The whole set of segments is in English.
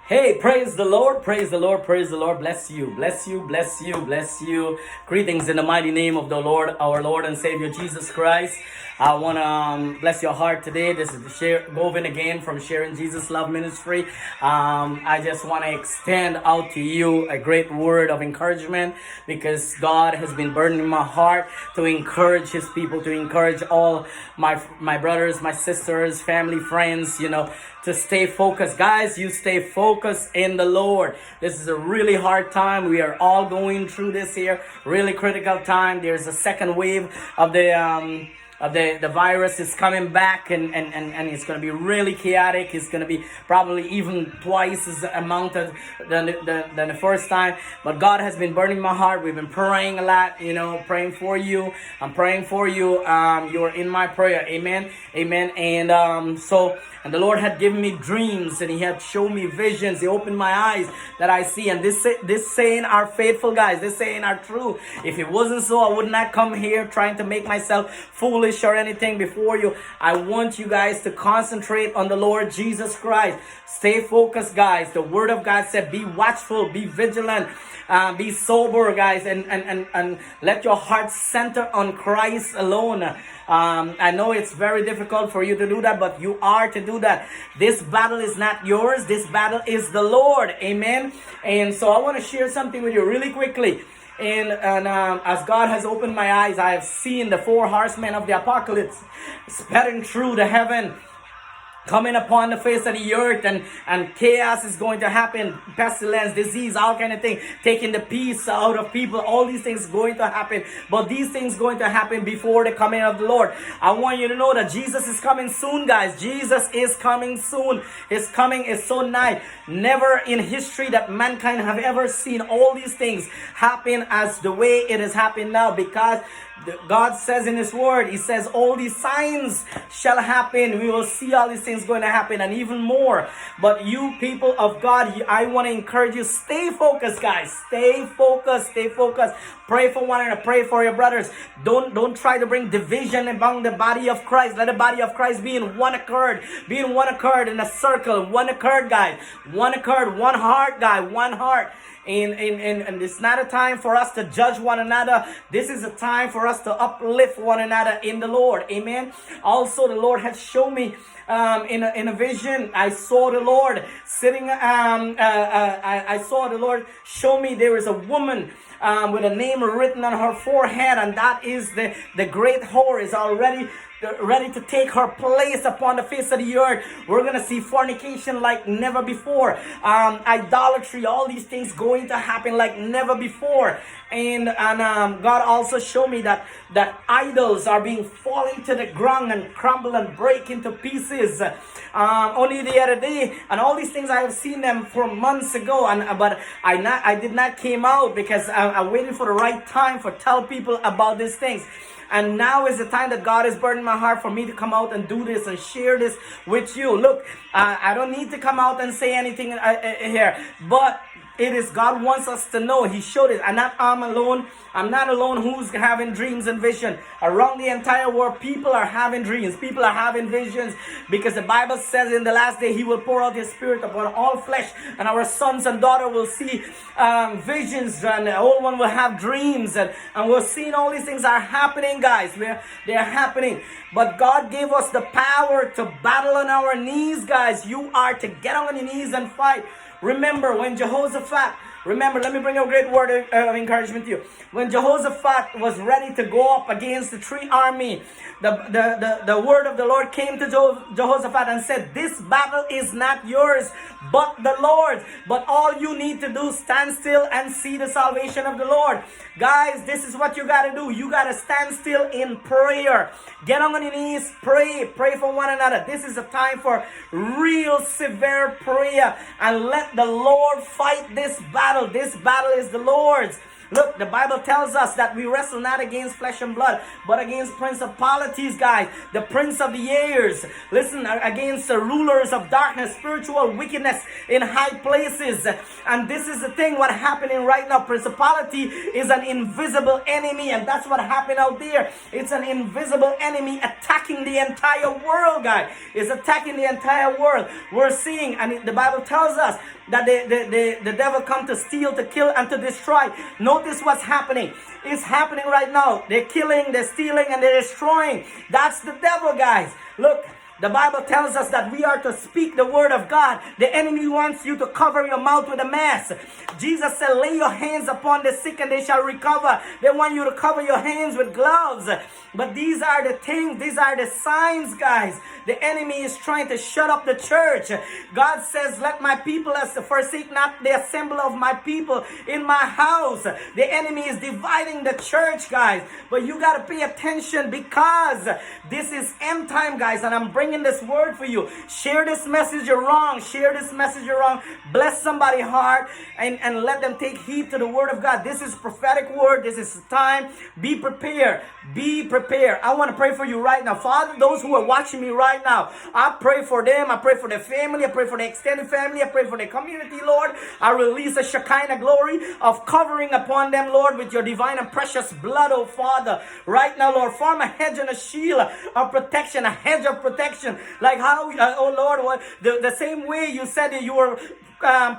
Hey, praise the Lord, praise the Lord, praise the Lord. Bless you, bless you, bless you, bless you. Greetings in the mighty name of the Lord, our Lord and Savior Jesus Christ. I want to bless your heart today. This is Govin again from Sharing Jesus Love Ministry. I just want to extend out to you a great word of encouragement because God has been burdening my heart to encourage His people, to encourage all my brothers, my sisters, family, friends, to stay focused. Guys, you stay focused in the Lord. This is a really hard time. We are all going through this here. Really critical time. There's a second wave of the virus is coming back and it's going to be really chaotic. It's going to be probably even twice as amount than the first time. But God has been burning my heart. We've been praying a lot, praying for you. I'm praying for you. You're in my prayer. Amen. Amen. And the Lord had given me dreams and He had shown me visions. He opened my eyes that I see. And this saying are faithful, guys. This saying are true. If it wasn't so, I would not come here trying to make myself foolish or anything before you. I want you guys to concentrate on the Lord Jesus Christ. Stay focused, guys. The Word of God said, be watchful, be vigilant, be sober, guys, and let your heart center on Christ alone. I know it's very difficult for you to do that, but you are to do that. This battle is not yours. This battle is the Lord. Amen. And so I want to share something with you really quickly. And as God has opened my eyes, I have seen the 4 horsemen of the apocalypse spreading through the heaven, coming upon the face of the earth, and chaos is going to happen. Pestilence, disease, all kind of things, taking the peace out of people. All these things going to happen. But these things going to happen before the coming of the Lord. I want you to know that Jesus is coming soon, guys. Jesus is coming soon. His coming is so nigh. Never in history that mankind have ever seen all these things happen as the way it is happening now, because God says in His Word, He says all these signs shall happen. We will see all these things going to happen and even more. But you people of God, I want to encourage you, stay focused, guys. Stay focused, stay focused. Pray for one another, pray for your brothers. Don't try to bring division among the body of Christ. Let the body of Christ be in one accord. Be in one accord in a circle. One accord, guys. One accord, one heart, guys. One heart. And it's not a time for us to judge one another. This is a time for us to uplift one another in the Lord. Amen. Also, the Lord has shown me in a vision. I saw the Lord sitting. I saw the Lord show me there is a woman with a name written on her forehead, and that is the great whore is already ready to take her place upon the face of the earth. We're going to see fornication like never before. Idolatry, all these things going to happen like never before. And God also showed me that idols are being falling to the ground and crumble and break into pieces. Only the other day, and all these things I have seen them from months ago, but I did not came out because I'm waiting for the right time for tell people about these things. And now is the time that God is burdening my heart for me to come out and do this and share this with you. Look, I don't need to come out and say anything here, but it is God wants us to know. He showed it. I'm alone. I'm not alone who's having dreams and vision. Around the entire world, people are having dreams. People are having visions, because the Bible says in the last day He will pour out His Spirit upon all flesh, and our sons and daughters will see visions, and the old one will have dreams, and we're seeing all these things are happening, guys. They're happening. But God gave us the power to battle on our knees, guys. You are to get on your knees and fight. Remember when Jehoshaphat, let me bring a great word of encouragement to you. When Jehoshaphat was ready to go up against the 3 army, the word of the Lord came to Jehoshaphat and said, this battle is not yours, but the Lord's. But all you need to do, stand still and see the salvation of the Lord. Guys, this is what you got to do. You got to stand still in prayer. Get on your knees, pray for one another. This is a time for real severe prayer, and let the Lord fight this battle. This battle is the Lord's. Look, the Bible tells us that we wrestle not against flesh and blood, but against principalities, guys, the prince of the airs. Listen, against the rulers of darkness, spiritual wickedness in high places. And this is the thing, what happening right now. Principality is an invisible enemy, and that's what happened out there. It's an invisible enemy attacking the entire world, guys. It's attacking the entire world. We're seeing, and the Bible tells us that the devil come to steal, to kill, and to destroy. Notice what's happening. It's happening right now. They're killing, they're stealing, and they're destroying. That's the devil, guys. Look, the Bible tells us that we are to speak the word of God. The enemy wants you to cover your mouth with a mask. Jesus said, lay your hands upon the sick and they shall recover. They want you to cover your hands with gloves. But these are the things, these are the signs, guys. The enemy is trying to shut up the church. God says, let my people forsake not the assembly of my people in my house. The enemy is dividing the church, guys. But you got to pay attention, because this is end time, guys. And I'm bringing this word for you. Share this message wrong. Share this message wrong. Bless somebody's heart and let them take heed to the word of God. This is prophetic word. This is time. Be prepared. Be prepared. I want to pray for you right now. Father, those who are watching me right now, I pray for them. I pray for their family. I pray for the extended family. I pray for the community, Lord. I release a Shekinah glory of covering upon them, Lord, with your divine and precious blood, oh Father. Right now, Lord, form a hedge and a shield of protection, a hedge of protection. Like how, oh Lord, the same way you said that you were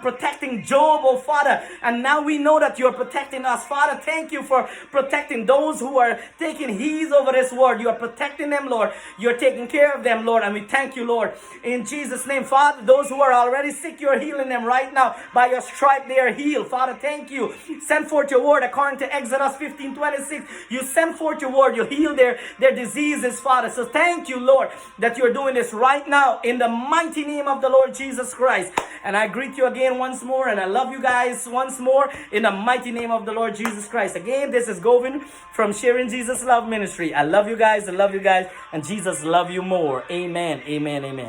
protecting Job, oh Father, and now we know that you're protecting us. Father, thank you for protecting those who are taking heed over this word. You are protecting them, Lord. You're taking care of them, Lord, and we thank you, Lord, in Jesus' name. Father, those who are already sick, you're healing them right now. By your stripe they are healed. Father, thank you. Send forth your word according to Exodus 15:26. You send forth your word. You heal their diseases, Father. So thank you, Lord, that you're doing this right now in the mighty name of the Lord Jesus Christ. And I greet you again once more, and I love you guys once more in the mighty name of the Lord Jesus Christ. Again, this is Govin from Sharing Jesus Love Ministry. I love you guys, and Jesus love you more. Amen, amen, amen.